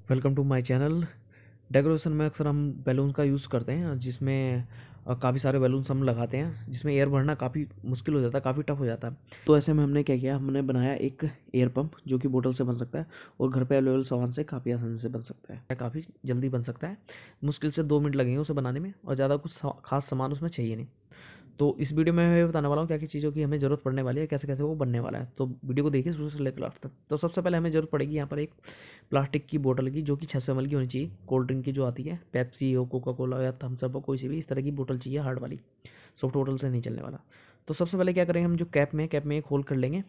Welcome to my channel. Decoration में अक्सर हम बैलून का यूज़ करते हैं, जिसमें काफ़ी सारे बैलून्स हम लगाते हैं, जिसमें एयर भरना काफ़ी मुश्किल हो जाता है, काफ़ी टफ हो जाता है। तो ऐसे में हमने क्या किया, हमने बनाया एक एयर पंप जो कि बोतल से बन सकता है और घर पे अवेलेबल सामान से काफ़ी आसानी से बन सकता है, काफ़ी जल्दी बन सकता है। मुश्किल से 2 मिनट लगेंगे उसे बनाने में और ज़्यादा कुछ खास सामान उसमें चाहिए नहीं। तो इस वीडियो में मैं ये बताने वाला हूँ क्या क्या चीज़ों की हमें ज़रूरत पड़ने वाली है, कैसे कैसे वो बनने वाला है। तो वीडियो को देखिए शुरू से लेकर लास्ट तक। तो सबसे पहले हमें ज़रूरत पड़ेगी यहाँ पर एक प्लास्टिक की बोतल की, जो कि 600 ml की होनी चाहिए। कोल्ड ड्रिंक की जो आती है, पेप्सी हो, कोका कोला या थम्स अप हो, कोई सी भी इस तरह की बोतल चाहिए, हार्ड वाली, सॉफ्ट बोतल से नहीं चलने वाला। तो सबसे पहले क्या करेंगे, हम जो कैप में एक होल कर लेंगे।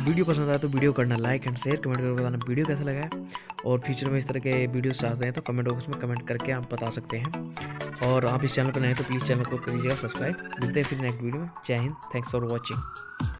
वीडियो पसंद आया तो वीडियो करना लाइक एंड शेयर, कमेंट करके बताना वीडियो कैसा लगा है। और फ्यूचर में इस तरह के वीडियोस चाहते हैं तो कमेंट बॉक्स में कमेंट करके आप बता सकते हैं। और आप इस चैनल पर नए हैं तो प्लीज़ चैनल को कीजिएगा सब्सक्राइब। मिलते हैं फिर नेक्स्ट वीडियो में। जय हिंद, थैंक्स फॉर वॉचिंग।